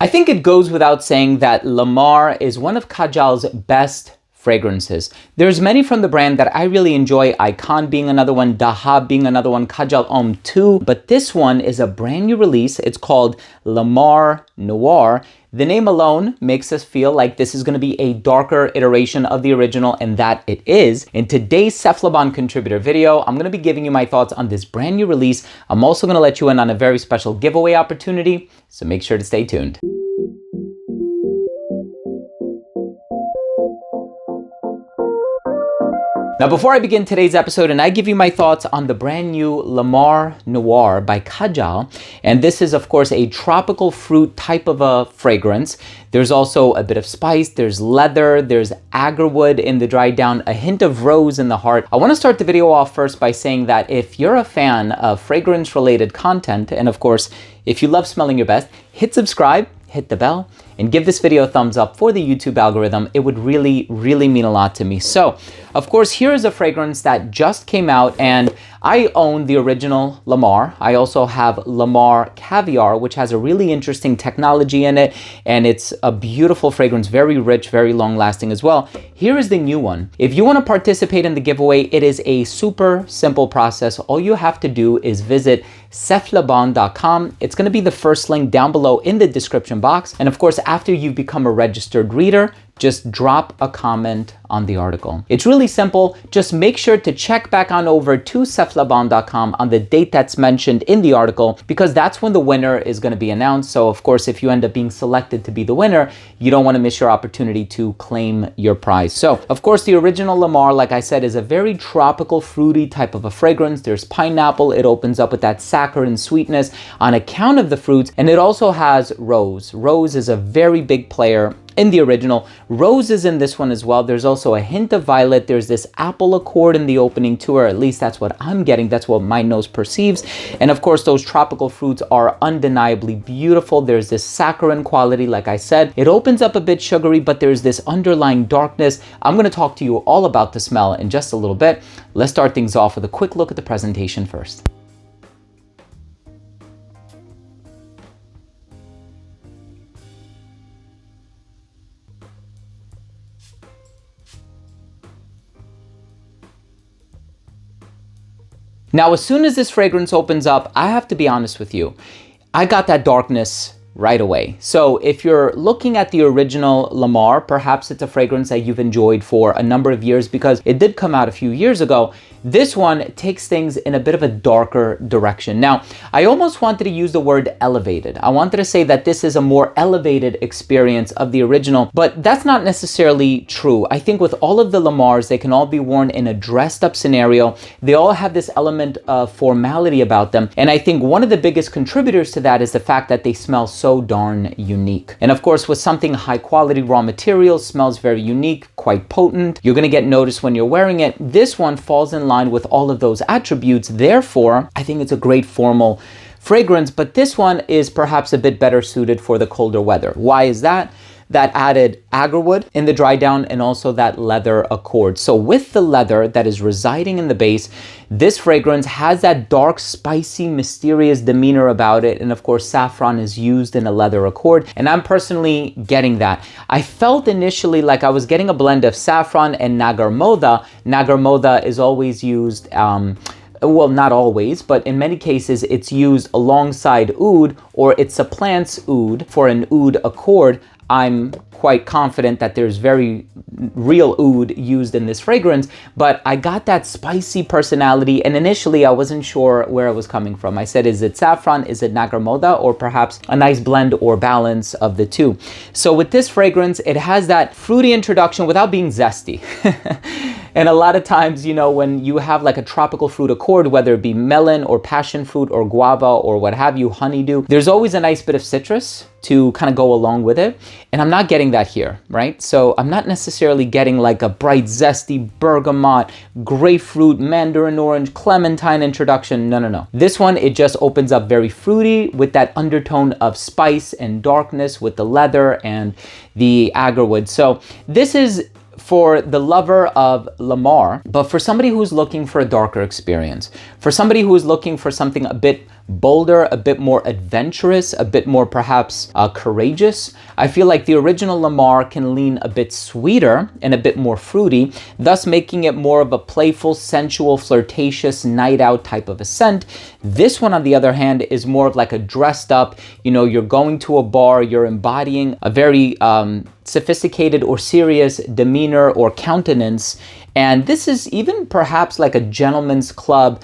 I think it goes without saying that Lamar is one of Kajal's best fragrances. There's many from the brand that I really enjoy, Icon being another one, Dahab being another one, Kajal Om too, but this one is a brand new release. It's called Lamar Noir. The name alone makes us feel like this is going to be a darker iteration of the original, and that it is. In today's Cephalabon contributor video, I'm going to be giving you my thoughts on this brand new release. I'm also going to let you in on a very special giveaway opportunity, so make sure to stay tuned. Now, before I begin today's episode and I give you my thoughts on the brand new Lamar Noir by Kajal, and this is of course a tropical fruit type of a fragrance. There's also a bit of spice, there's leather, there's agarwood in the dry down, a hint of rose in the heart. I want to start the video off first by saying that if you're a fan of fragrance related content, and of course, if you love smelling your best, hit subscribe, hit the bell, and give this video a thumbs up for the YouTube algorithm. It would really, really mean a lot to me. So, of course, here is a fragrance that just came out, and I own the original Lamar. I also have Lamar Caviar, which has a really interesting technology in it, and it's a beautiful fragrance, very rich, very long lasting as well. Here is the new one. If you want to participate in the giveaway, it is a super simple process. All you have to do is visit cephalabon.com. It's going to be the first link down below in the description box. And of course, after you've become a registered reader, just drop a comment on the article. It's really simple. Just make sure to check back on over to cephalabon.com on the date that's mentioned in the article, because that's when the winner is going to be announced. So of course, if you end up being selected to be the winner, you don't want to miss your opportunity to claim your prize. So of course, the original Lamar, like I said, is a very tropical, fruity type of a fragrance. There's pineapple. It opens up with that saccharine sweetness on account of the fruits. And it also has rose. Rose is a very big player in the original. Rose is in this one as well. There's also a hint of violet. There's this apple accord in the opening too, or at least that's what I'm getting. That's what my nose perceives. And of course, those tropical fruits are undeniably beautiful. There's this saccharine quality, like I said. It opens up a bit sugary, but there's this underlying darkness. I'm going to talk to you all about the smell in just a little bit. Let's start things off with a quick look at the presentation first. Now, as soon as this fragrance opens up, I have to be honest with you, I got that darkness right away. So if you're looking at the original Lamar, perhaps it's a fragrance that you've enjoyed for a number of years because it did come out a few years ago. This one takes things in a bit of a darker direction. Now, I almost wanted to use the word elevated. I wanted to say that this is a more elevated experience of the original, but that's not necessarily true. I think with all of the Lamars, they can all be worn in a dressed up scenario. They all have this element of formality about them. And I think one of the biggest contributors to that is the fact that they smell so darn unique. And of course, with something high quality raw materials, smells very unique, quite potent. You're gonna get noticed when you're wearing it. This one falls in line with all of those attributes. Therefore, I think it's a great formal fragrance, but this one is perhaps a bit better suited for the colder weather. Why is that? That added agarwood in the dry down and also that leather accord. So with the leather that is residing in the base, this fragrance has that dark, spicy, mysterious demeanor about it. And of course, saffron is used in a leather accord. And I'm personally getting that. I felt initially like I was getting a blend of saffron and nagar moda. Nagar moda is always used, well, not always, but in many cases, it's used alongside oud, or it supplants oud for an oud accord. I'm quite confident that there's very real oud used in this fragrance, but I got that spicy personality, and initially I wasn't sure where it was coming from. I said, is it saffron, is it nagar moda, or perhaps a nice blend or balance of the two? So with this fragrance, it has that fruity introduction without being zesty. And a lot of times, you know, when you have like a tropical fruit accord, whether it be melon or passion fruit or guava or what have you, honeydew, there's always a nice bit of citrus to kind of go along with it. And I'm not getting that here, right? So I'm not necessarily getting like a bright, zesty bergamot, grapefruit, mandarin orange, clementine introduction. No, no, no. This one, it just opens up very fruity with that undertone of spice and darkness with the leather and the agarwood. So this is for the lover of Lamar, but for somebody who's looking for a darker experience, for somebody who is looking for something a bit bolder, a bit more adventurous, a bit more perhaps courageous. I feel like the original Lamar can lean a bit sweeter and a bit more fruity, thus making it more of a playful, sensual, flirtatious, night out type of a scent. This one, on the other hand, is more of like a dressed up, you're going to a bar, you're embodying a very sophisticated or serious demeanor or countenance. And this is even perhaps like a gentleman's club,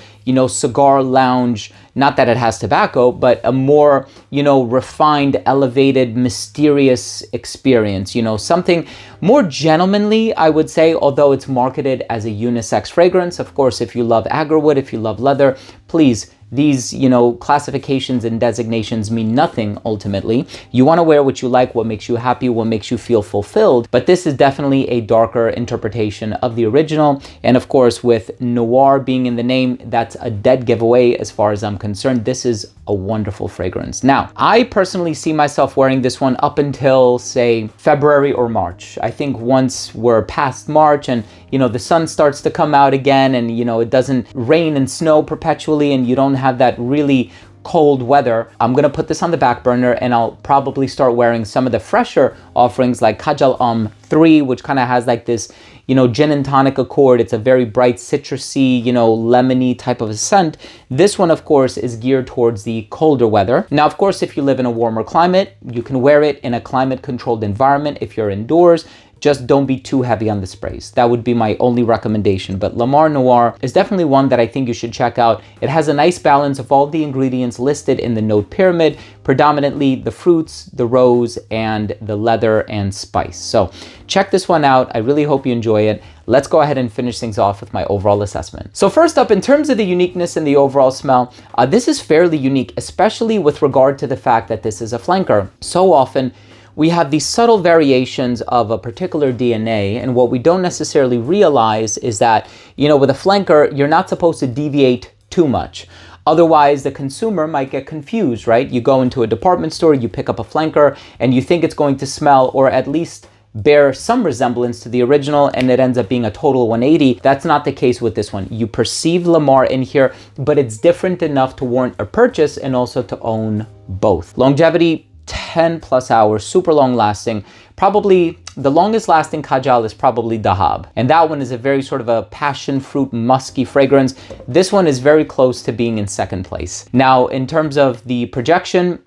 cigar lounge. Not that it has tobacco, but a more, refined, elevated, mysterious experience. Something more gentlemanly, I would say, although it's marketed as a unisex fragrance. Of course, if you love agarwood, if you love leather, please, these, classifications and designations mean nothing ultimately. You want to wear what you like, what makes you happy, what makes you feel fulfilled. But this is definitely a darker interpretation of the original. And of course, with noir being in the name, that's a dead giveaway as far as I'm concerned. This is a wonderful fragrance. Now, I personally see myself wearing this one up until, say, February or March. I think once we're past March and, the sun starts to come out again and, it doesn't rain and snow perpetually and you don't have that really cold weather, I'm gonna put this on the back burner and I'll probably start wearing some of the fresher offerings like Kajal 3, which kind of has like this, gin and tonic accord. It's a very bright citrusy, lemony type of a scent. This one, of course, is geared towards the colder weather. Now, of course, if you live in a warmer climate, you can wear it in a climate controlled environment. If you're indoors, just don't be too heavy on the sprays. That would be my only recommendation. But Lamar Noir is definitely one that I think you should check out. It has a nice balance of all the ingredients listed in the note pyramid, predominantly the fruits, the rose, and the leather and spice. So check this one out. I really hope you enjoy it. Let's go ahead and finish things off with my overall assessment. So first up, in terms of the uniqueness and the overall smell, this is fairly unique, especially with regard to the fact that this is a flanker. So often, we have these subtle variations of a particular DNA, and what we don't necessarily realize is that, with a flanker, you're not supposed to deviate too much. Otherwise, the consumer might get confused, right? You go into a department store, you pick up a flanker, and you think it's going to smell or at least bear some resemblance to the original, and it ends up being a total 180. That's not the case with this one. You perceive Lamar in here, but it's different enough to warrant a purchase and also to own both. Longevity, 10 plus hours, super long lasting. Probably the longest lasting Kajal is probably Dahab. And that one is a very sort of a passion fruit musky fragrance. This one is very close to being in second place. Now, in terms of the projection,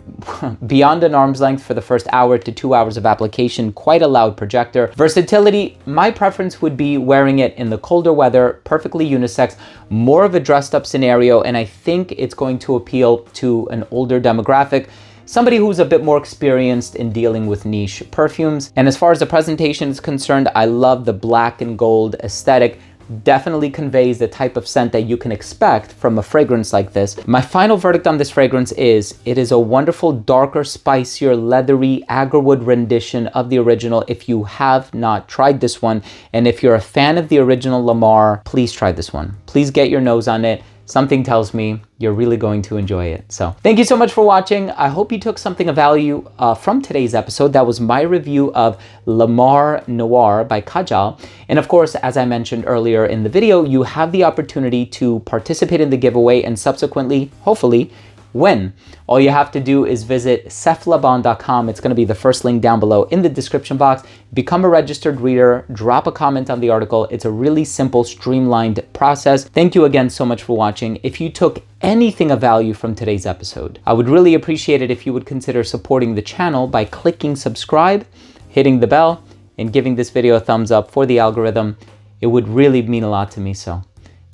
beyond an arm's length for the first hour to 2 hours of application, quite a loud projector. Versatility, my preference would be wearing it in the colder weather, perfectly unisex, more of a dressed up scenario. And I think it's going to appeal to an older demographic, somebody who's a bit more experienced in dealing with niche perfumes. And as far as the presentation is concerned, I love the black and gold aesthetic. Definitely conveys the type of scent that you can expect from a fragrance like this. My final verdict on this fragrance is, it is a wonderful, darker, spicier, leathery, agarwood rendition of the original. If you have not tried this one, and if you're a fan of the original Lamar, please try this one. Please get your nose on it. Something tells me you're really going to enjoy it. So thank you so much for watching. I hope you took something of value from today's episode. That was my review of Lamar Noir by Kajal. And of course, as I mentioned earlier in the video, you have the opportunity to participate in the giveaway and subsequently, hopefully, win. All you have to do is visit seflaban.com. It's going to be the first link down below in the description box. Become a registered reader, drop a comment on the article. It's a really simple, streamlined process. Thank you again so much for watching. If you took anything of value from today's episode, I would really appreciate it if you would consider supporting the channel by clicking subscribe, hitting the bell, and giving this video a thumbs up for the algorithm. It would really mean a lot to me. So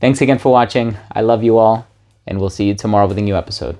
thanks again for watching. I love you all, and we'll see you tomorrow with a new episode.